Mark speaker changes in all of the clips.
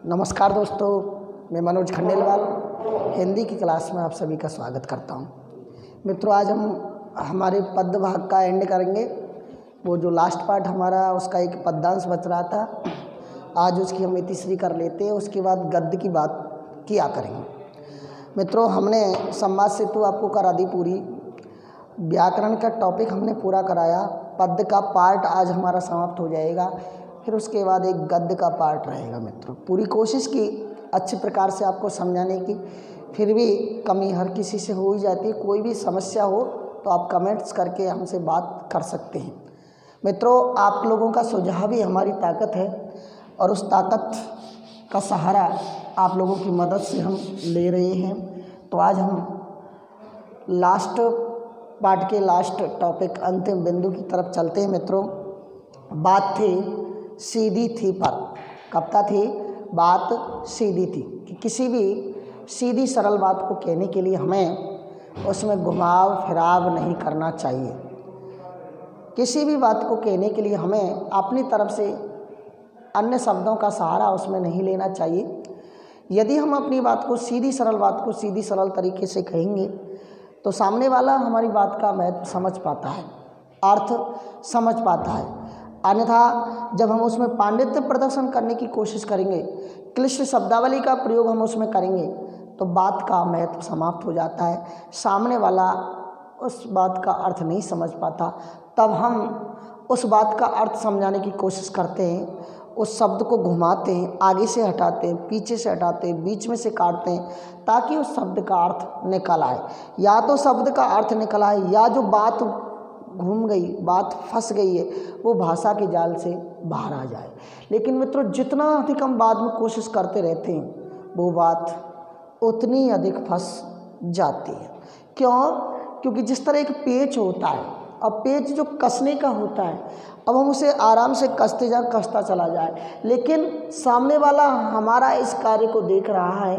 Speaker 1: नमस्कार दोस्तों, मैं मनोज खंडेलवाल हिंदी की क्लास में आप सभी का स्वागत करता हूं। मित्रों, आज हम हमारे पद्य भाग का एंड करेंगे। वो जो लास्ट पार्ट हमारा उसका एक पद्यांश बच रहा था, आज उसकी हम इतिश्री कर लेते हैं, उसके बाद गद्य की बात किया करेंगे। मित्रों, हमने संवाद सेतु आपको करा दी पूरी, व्याकरण का टॉपिक हमने पूरा कराया, पद्य का पार्ट आज हमारा समाप्त हो जाएगा, फिर उसके बाद एक गद्य का पार्ट रहेगा। मित्रों, पूरी कोशिश की अच्छी प्रकार से आपको समझाने की, फिर भी कमी हर किसी से हो ही जाती है। कोई भी समस्या हो तो आप कमेंट्स करके हमसे बात कर सकते हैं। मित्रों, आप लोगों का सुझाव ही हमारी ताकत है और उस ताकत का सहारा आप लोगों की मदद से हम ले रहे हैं। तो आज हम लास्ट पार्ट के लास्ट टॉपिक अंतिम बिंदु की तरफ चलते हैं। मित्रों, बात थी सीधी थी पर, कब तक थी बात सीधी थी कि किसी भी सीधी सरल बात को कहने के लिए हमें उसमें घुमाव फिराव नहीं करना चाहिए। किसी भी बात को कहने के लिए हमें अपनी तरफ से अन्य शब्दों का सहारा उसमें नहीं लेना चाहिए। यदि हम अपनी बात को सीधी सरल तरीके से कहेंगे तो सामने वाला हमारी बात का महत्व समझ पाता है, अर्थ समझ पाता है। अन्यथा जब हम उसमें पांडित्य प्रदर्शन करने की कोशिश करेंगे, क्लिष्ट शब्दावली का प्रयोग हम उसमें करेंगे, तो बात का महत्व समाप्त हो जाता है। सामने वाला उस बात का अर्थ नहीं समझ पाता। तब हम उस बात का अर्थ समझाने की कोशिश करते हैं, उस शब्द को घुमाते हैं, आगे से हटाते हैं, पीछे से हटाते हैं, बीच में से काटते हैं, ताकि उस शब्द का अर्थ निकल आए। या तो शब्द का अर्थ निकल आए, या जो बात घूम गई, बात फंस गई है, वो भाषा के जाल से बाहर आ जाए। लेकिन मित्रों, जितना अधिक हम बाद में कोशिश करते रहते हैं, वो बात उतनी अधिक फंस जाती है। क्यों? क्योंकि जिस तरह एक पेच होता है, अब पेच जो कसने का होता है, अब हम उसे आराम से कसता चला जाए, लेकिन सामने वाला हमारा इस कार्य को देख रहा है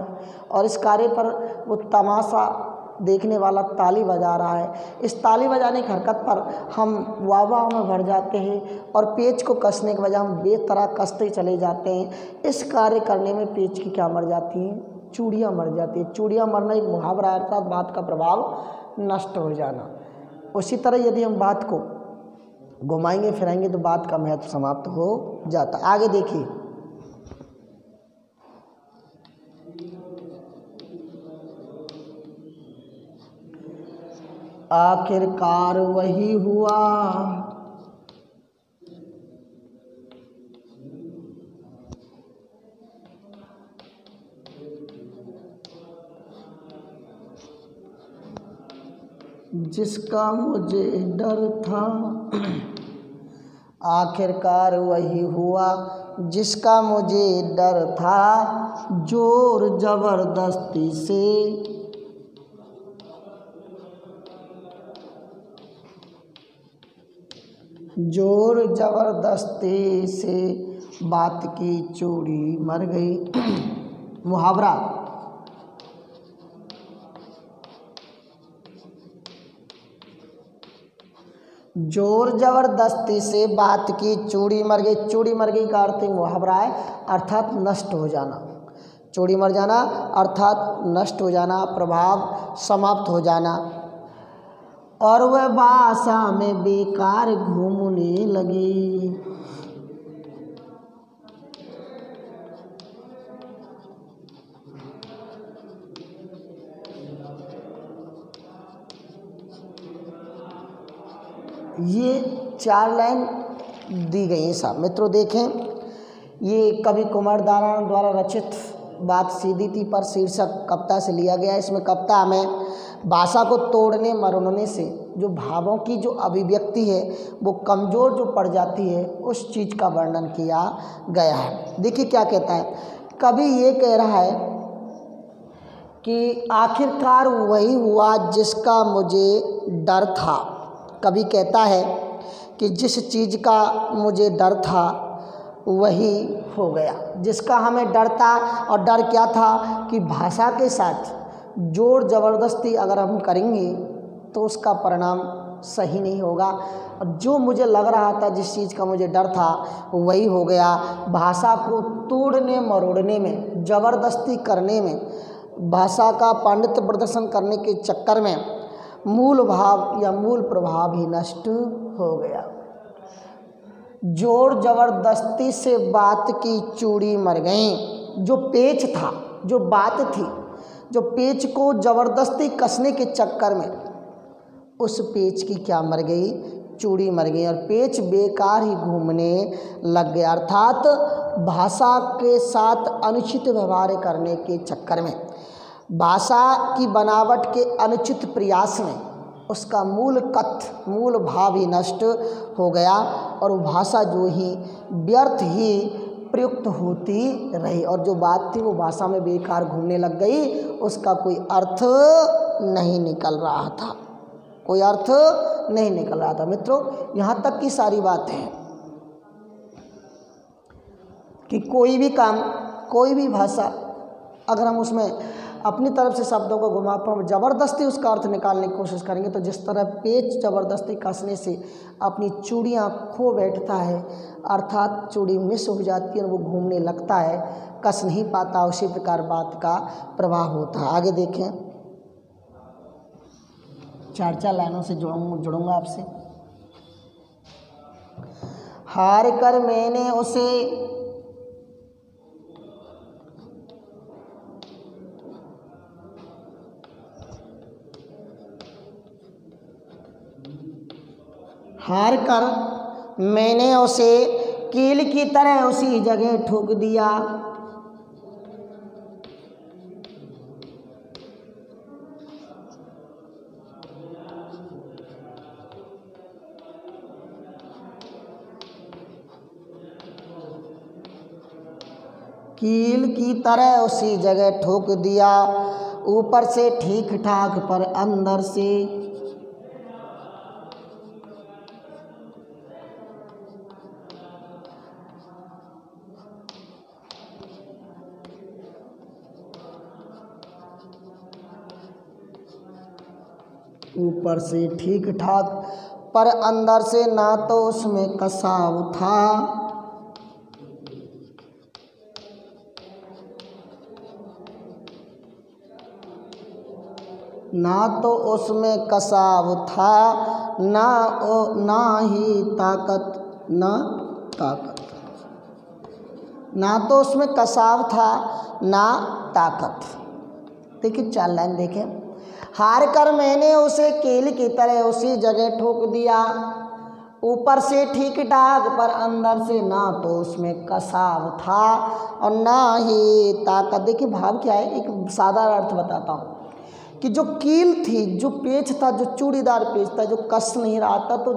Speaker 1: और इस कार्य पर वो तमाशा देखने वाला ताली बजा रहा है। इस ताली बजाने की हरकत पर हम वाह में भर जाते हैं और पेच को कसने के बजाय हम बेतरह कसते चले जाते हैं। इस कार्य करने में पेच की क्या मर जाती हैं? चूड़ियाँ मर जाती है। चूड़ियाँ मरना एक मुहावरा है, अर्थात बात का प्रभाव नष्ट हो जाना। उसी तरह यदि हम बात को घुमाएंगे फिराएंगे तो बात का महत्व समाप्त हो जाता है। आगे देखिए, आखिरकार वही हुआ जिसका मुझे डर था। आखिरकार वही हुआ जिसका मुझे डर था, जोर जबरदस्ती से बात की चूड़ी मर गई। मुहावरा, जोर जबरदस्ती से बात की चूड़ी मर गई। चूड़ी मर गई का अर्थ मुहावरा है, अर्थात नष्ट हो जाना। चूड़ी मर जाना अर्थात नष्ट हो जाना, प्रभाव समाप्त हो जाना। और वह भाषा में बेकार घूमने लगी। ये 4 लाइन दी गई हैं साहब। मित्रों देखें, ये कवि कुमार दारान द्वारा रचित बात सीधी थी पर शीर्षक कविता से लिया गया है। इसमें कविता में भाषा को तोड़ने मरोड़ने से जो भावों की जो अभिव्यक्ति है वो कमज़ोर जो पड़ जाती है, उस चीज़ का वर्णन किया गया है। देखिए क्या कहता है कवि, ये कह रहा है कि आखिरकार वही हुआ जिसका मुझे डर था। कवि कहता है कि जिस चीज़ का मुझे डर था वही हो गया। जिसका हमें डर था, और डर क्या था कि भाषा के साथ जोर ज़बरदस्ती अगर हम करेंगे तो उसका परिणाम सही नहीं होगा। और जो मुझे लग रहा था, जिस चीज़ का मुझे डर था, वही हो गया। भाषा को तोड़ने मरोड़ने में, ज़बरदस्ती करने में, भाषा का पांडित्य प्रदर्शन करने के चक्कर में मूल भाव या मूल प्रभाव ही नष्ट हो गया। जोर जबरदस्ती से बात की चूड़ी मर गई। जो पेच था, जो बात थी, जो पेच को जबरदस्ती कसने के चक्कर में उस पेच की क्या मर गई, चूड़ी मर गई। और पेच बेकार ही घूमने लग गया। अर्थात भाषा के साथ अनुचित व्यवहार करने के चक्कर में, भाषा की बनावट के अनुचित प्रयास में उसका मूल कथ्य, मूल भाव ही नष्ट हो गया। और वो भाषा जो ही व्यर्थ ही प्रयुक्त होती रही, और जो बात थी वो भाषा में बेकार घूमने लग गई। उसका कोई अर्थ नहीं निकल रहा था, कोई अर्थ नहीं निकल रहा था। मित्रों, यहाँ तक की सारी बात है कि कोई भी काम, कोई भी भाषा, अगर हम उसमें अपनी तरफ से शब्दों को घुमा पर ज़बरदस्ती उसका अर्थ निकालने की कोशिश करेंगे, तो जिस तरह पेच ज़बरदस्ती कसने से अपनी चूड़ियाँ खो बैठता है, अर्थात चूड़ी मिस हो जाती है और वो घूमने लगता है, कस नहीं पाता, उसी प्रकार बात का प्रभाव होता है। आगे देखें, 4 लाइनों से जुड़ूंगा आपसे। हार कर मैंने उसे कील की तरह उसी जगह ठोक दिया। कील की तरह उसी जगह ठोक दिया, ऊपर से ठीक ठाक पर अंदर से ठीक ठाक पर अंदर से, ना तो उसमें कसाव था, ना तो उसमें कसाव था, ना ही ताकत, ना तो उसमें कसाव था ना ताकत। देखिए 4 लाइन देखें। हार कर मैंने उसे कील की तरह उसी जगह ठोक दिया, ऊपर से ठीक ठाक पर अंदर से, ना तो उसमें कसाव था और ना ही ताकत। देखिए भाव क्या है, एक सादा अर्थ बताता हूँ कि जो कील थी, जो पेच था, जो चूड़ीदार पेच था, जो कस नहीं रहा था, तो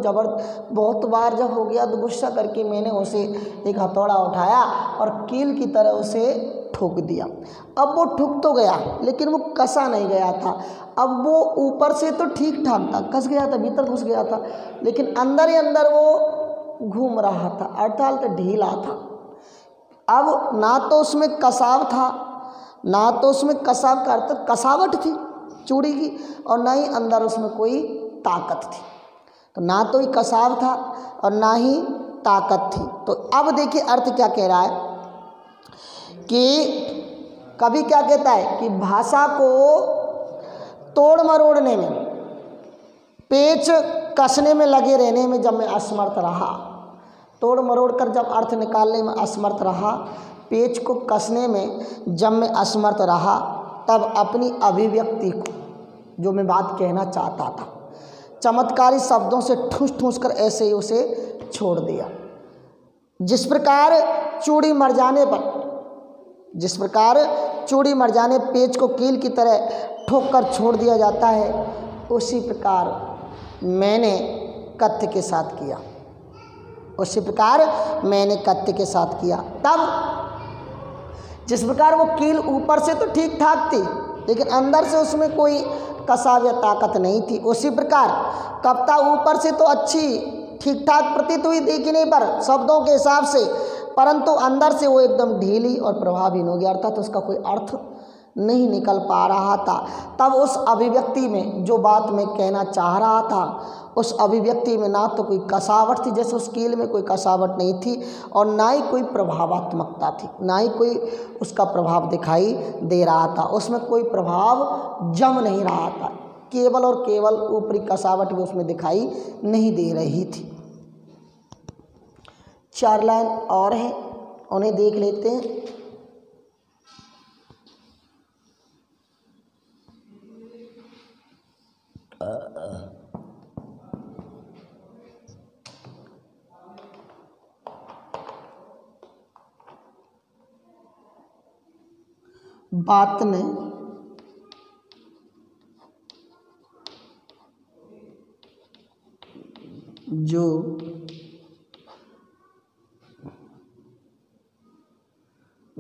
Speaker 1: बहुत बार जब हो गया तो गुस्सा करके मैंने उसे एक हथौड़ा उठाया और कील की तरह उसे ठोक दिया। अब वो ठुक तो गया लेकिन वो कसा नहीं गया था। अब वो ऊपर से तो ठीक ठाक था, कस गया था, भीतर घुस गया था, लेकिन अंदर ही अंदर वो घूम रहा था, अर्थात ढीला था। अब ना तो उसमें कसाव था, ना तो उसमें कसाव का अर्थ कसावट थी चूड़ी की, और ना ही अंदर उसमें कोई ताकत थी। तो ना तो ही कसाव था और ना ही ताकत थी। तो अब देखिए अर्थ क्या कह रहा है कि कभी क्या कहता है कि भाषा को तोड़ मरोड़ने में, पेच कसने में लगे रहने में जब मैं असमर्थ रहा, तोड़ मरोड़ कर जब अर्थ निकालने में असमर्थ रहा, पेच को कसने में जब मैं असमर्थ रहा, तब अपनी अभिव्यक्ति को, जो मैं बात कहना चाहता था, चमत्कारी शब्दों से ठूस ठूस कर ऐसे ही उसे छोड़ दिया। जिस प्रकार चूड़ी मर जाने पेच को कील की तरह ठोक कर छोड़ दिया जाता है, उसी प्रकार मैंने कथ्य के साथ किया। तब जिस प्रकार वो कील ऊपर से तो ठीक ठाक थी लेकिन अंदर से उसमें कोई कसाव या ताकत नहीं थी, उसी प्रकार कप्ता ऊपर से तो अच्छी ठीक ठाक प्रतीत हुई देखने पर शब्दों के हिसाब से, परंतु अंदर से वो एकदम ढीली और प्रभावहीन हो गया, अर्थात उसका कोई अर्थ नहीं निकल पा रहा था। तब उस अभिव्यक्ति में जो बात मैं कहना चाह रहा था उस अभिव्यक्ति में ना तो कोई कसावट थी, जैसे उस कील में कोई कसावट नहीं थी, और ना ही कोई प्रभावात्मकता थी, ना ही कोई उसका प्रभाव दिखाई दे रहा था, उसमें कोई प्रभाव जम नहीं रहा था, केवल और केवल ऊपरी कसावट भी उसमें दिखाई नहीं दे रही थी। 4 लाइन और हैं, उन्हें देख लेते हैं।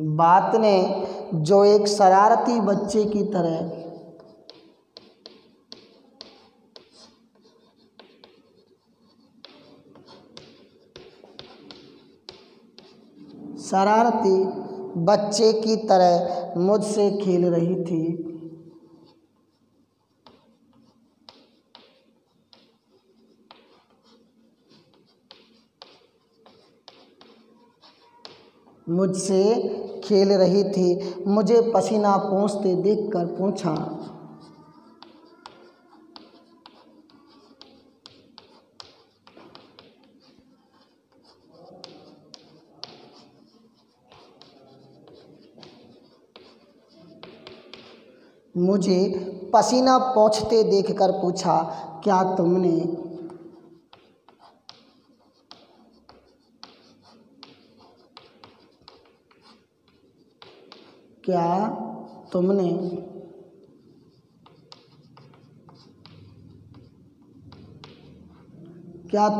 Speaker 1: बात ने जो एक शरारती बच्चे की तरह मुझसे खेल रही थी, मुझे पसीना पोंछते देखकर पूछा, क्या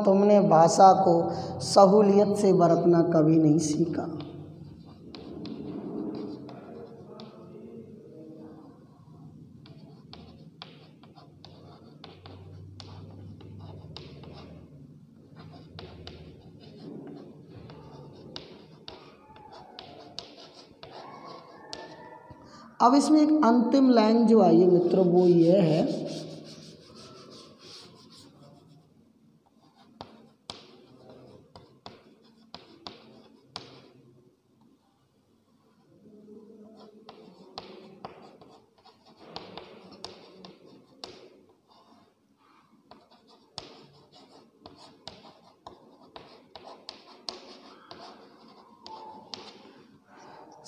Speaker 1: तुमने भाषा को सहूलियत से बरतना कभी नहीं सीखा? अब इसमें एक अंतिम लाइन जो आई है मित्रों, वो ये है,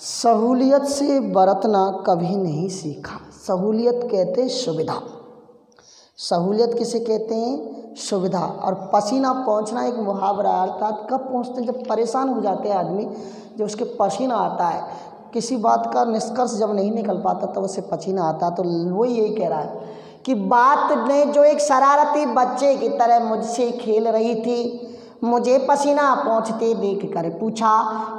Speaker 1: सहूलियत से बरतना कभी नहीं सीखा। सहूलियत कहते हैं सुविधा, सहूलियत किसे कहते हैं? सुविधा। और पसीना पहुँचना एक मुहावरा, अर्थात कब पहुँचते हैं? जब परेशान हो जाते हैं आदमी, जब उसके पसीना आता है, किसी बात का निष्कर्ष जब नहीं निकल पाता तब उसे पसीना आता। तो वो यही कह रहा है कि बात ने जो एक शरारती बच्चे की तरह मुझसे खेल रही थी, मुझे पसीना पहुँचते देख कर पूछा,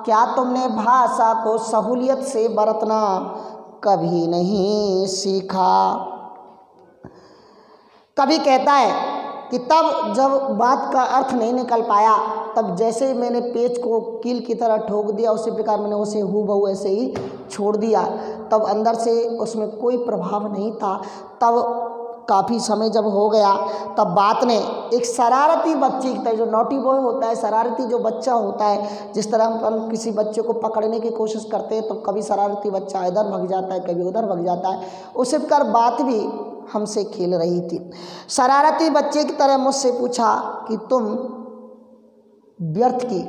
Speaker 1: क्या तुमने भाषा को सहूलियत से बरतना कभी नहीं सीखा? कभी कहता है कि तब जब बात का अर्थ नहीं निकल पाया, तब जैसे मैंने पेच को कील की तरह ठोक दिया, उसी प्रकार मैंने उसे हूबहू ऐसे ही छोड़ दिया। तब अंदर से उसमें कोई प्रभाव नहीं था। तब काफ़ी समय जब हो गया, तब बात ने एक शरारती बच्चे की तरह, जो नॉटी बॉय होता है, शरारती जो बच्चा होता है, जिस तरह हम किसी बच्चे को पकड़ने की कोशिश करते हैं तो कभी शरारती बच्चा इधर भाग जाता है, कभी उधर भाग जाता है, उसी प्रकार बात भी हमसे खेल रही थी। शरारती बच्चे की तरह मुझसे पूछा कि तुम व्यर्थ की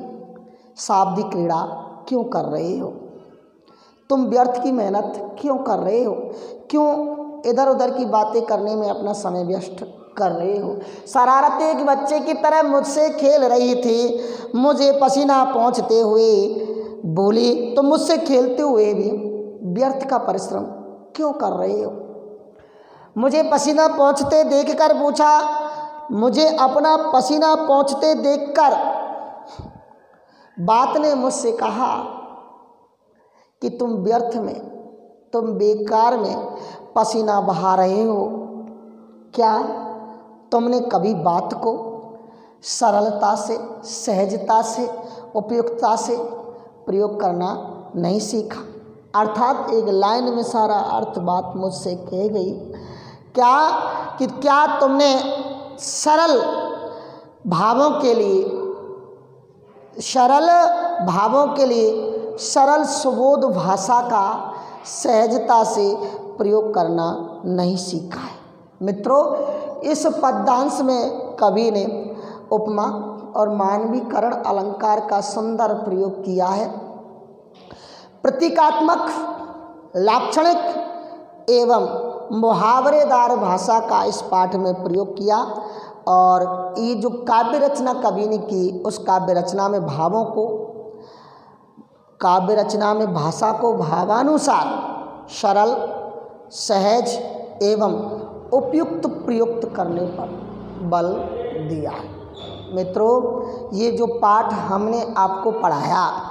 Speaker 1: शाब्दिक क्रीड़ा क्यों कर रहे हो? तुम व्यर्थ की मेहनत क्यों कर रहे हो? क्यों इधर उधर की बातें करने में अपना समय व्यस्त कर रहे हो? शरारती एक बच्चे की तरह मुझसे खेल रही थी, मुझे पसीना पहुँचते हुए बोली, तो मुझसे खेलते हुए भी व्यर्थ का परिश्रम क्यों कर रहे हो? मुझे पसीना पहुँचते देखकर पूछा, मुझे अपना पसीना पहुँचते देखकर बात ने मुझसे कहा कि तुम व्यर्थ में, तुम बेकार में पसीना बहा रहे हो। क्या तुमने कभी बात को सरलता से, सहजता से, उपयुक्तता से प्रयोग करना नहीं सीखा? अर्थात एक लाइन में सारा अर्थ बात मुझसे कह गई। क्या तुमने सरल भावों के लिए सरल सुबोध भाषा का सहजता से प्रयोग करना नहीं सीखा है। मित्रों, इस पद्यांश में कवि ने उपमा और मानवीकरण अलंकार का सुंदर प्रयोग किया है। प्रतीकात्मक, लाक्षणिक एवं मुहावरेदार भाषा का इस पाठ में प्रयोग किया और ये जो काव्य रचना कवि ने की, उस काव्य रचना में भाषा को भावानुसार सरल, सहज एवं उपयुक्त प्रयुक्त करने पर बल दिया है। मित्रों, ये जो पाठ हमने आपको पढ़ाया,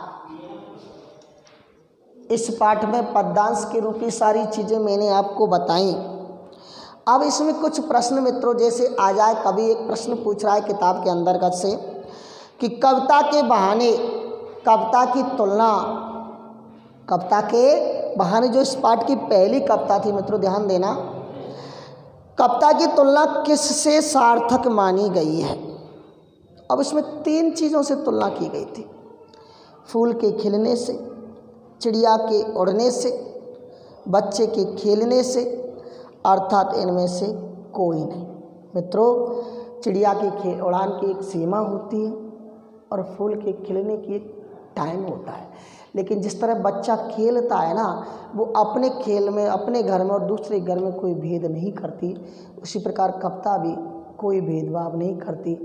Speaker 1: इस पाठ में पद्यांश के रूप की सारी चीज़ें मैंने आपको बताई। अब इसमें कुछ प्रश्न मित्रों जैसे आ जाए, कभी एक प्रश्न पूछ रहा है किताब के अंतर्गत से कि कविता के बहाने जो इस पाठ की पहली कविता थी मित्रों, ध्यान देना, कविता की तुलना किससे सार्थक मानी गई है। अब इसमें 3 चीज़ों से तुलना की गई थी, फूल के खिलने से, चिड़िया के उड़ने से, बच्चे के खेलने से, अर्थात इनमें से कोई नहीं। मित्रों, चिड़िया की उड़ान की एक सीमा होती है और फूल के खिलने की एक टाइम होता है, लेकिन जिस तरह बच्चा खेलता है ना, वो अपने खेल में, अपने घर में और दूसरे घर में कोई भेद नहीं करती, उसी प्रकार कविता भी कोई भेदभाव नहीं करती,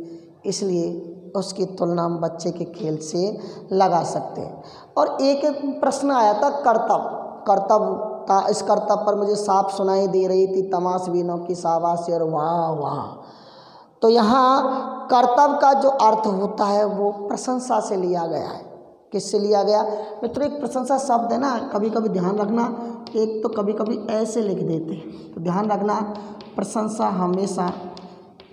Speaker 1: इसलिए उसकी तुलना हम बच्चे के खेल से लगा सकते हैं। और एक प्रश्न आया था कर्तव्य का, इस कर्तव्य पर मुझे साफ सुनाई दे रही थी तमाशबीनों की शाबाशी और वाह वाह। तो यहाँ कर्तव्य का जो अर्थ होता है वो प्रशंसा से लिया गया है। किससे लिया गया मित्रों? एक प्रशंसा शब्द है ना, कभी कभी ध्यान रखना, एक तो कभी कभी ऐसे लिख देते हैं, तो ध्यान रखना प्रशंसा हमेशा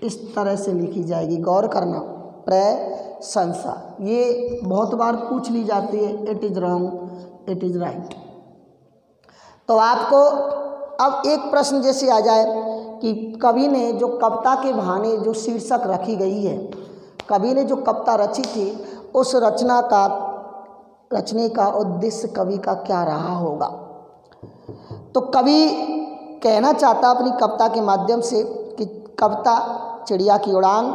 Speaker 1: इस तरह से लिखी जाएगी, गौर करना, प्रशंसा। ये बहुत बार पूछ ली जाती है, it is wrong, it is right. तो आपको अब एक प्रश्न जैसे आ जाए कि कवि ने जो कविता के बहाने जो शीर्षक रखी गई है, कवि ने जो कविता रची थी, उस रचने का उद्देश्य कवि का क्या रहा होगा। तो कवि कहना चाहता अपनी कविता के माध्यम से कि कविता चिड़िया की उड़ान,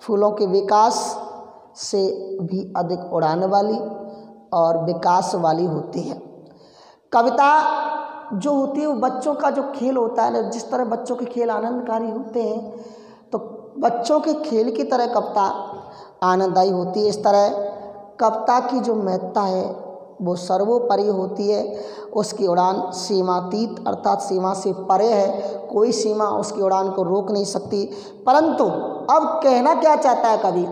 Speaker 1: फूलों के विकास से भी अधिक उड़ान वाली और विकास वाली होती है। कविता जो होती है वो बच्चों का जो खेल होता है ना, जिस तरह बच्चों के खेल आनंदकारी होते हैं, तो बच्चों के खेल की तरह कविता आनंददायी होती है। इस तरह कविता की जो महत्ता है वो सर्वोपरि होती है, उसकी उड़ान सीमातीत अर्थात सीमा से परे है, कोई सीमा उसकी उड़ान को रोक नहीं सकती। परंतु अब कहना क्या चाहता है कवि,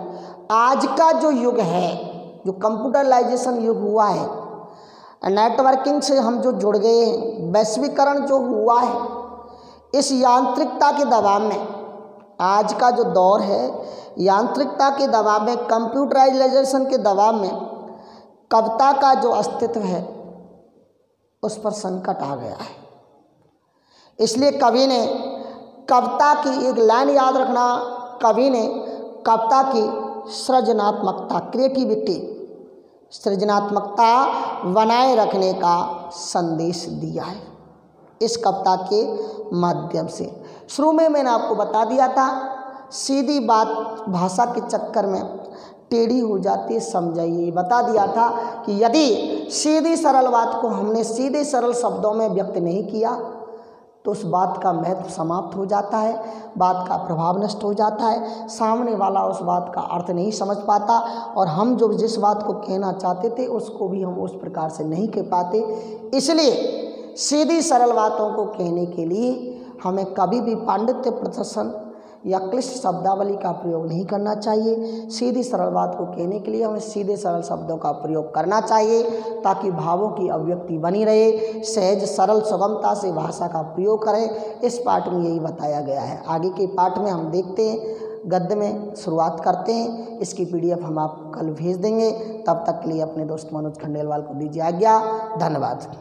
Speaker 1: आज का जो युग है, जो कंप्यूटराइजेशन युग हुआ है, नेटवर्किंग से हम जो जुड़ गए हैं, वैश्वीकरण जो हुआ है, इस यांत्रिकता के दबाव में, आज का जो दौर है यांत्रिकता के दबाव में, कंप्यूटराइजेशन के दबाव में कविता का जो अस्तित्व है उस पर संकट आ गया है। इसलिए कवि ने कविता की एक लाइन याद रखना, कवि ने कविता की सृजनात्मकता, क्रिएटिविटी, सृजनात्मकता बनाए रखने का संदेश दिया है इस कविता के माध्यम से। शुरू में मैंने आपको बता दिया था, सीधी बात भाषा के चक्कर में टेढ़ी हो जाती है, समझाइए। बता दिया था कि यदि सीधी सरल बात को हमने सीधे सरल शब्दों में व्यक्त नहीं किया तो उस बात का महत्व समाप्त हो जाता है, बात का प्रभाव नष्ट हो जाता है, सामने वाला उस बात का अर्थ नहीं समझ पाता और हम जो जिस बात को कहना चाहते थे उसको भी हम उस प्रकार से नहीं कह पाते। इसलिए सीधी सरल बातों को कहने के लिए हमें कभी भी पांडित्य प्रदर्शन या क्लिष्ट शब्दावली का प्रयोग नहीं करना चाहिए। सीधी सरल बात को कहने के लिए हमें सीधे सरल शब्दों का प्रयोग करना चाहिए ताकि भावों की अभिव्यक्ति बनी रहे। सहज सरल सुगमता से भाषा का प्रयोग करें, इस पाठ में यही बताया गया है। आगे के पाठ में हम देखते हैं, गद्य में शुरुआत करते हैं। इसकी PDF हम आपको कल भेज देंगे। तब तक के लिए अपने दोस्त मनोज खंडेलवाल को दीजिए आज्ञा। धन्यवाद।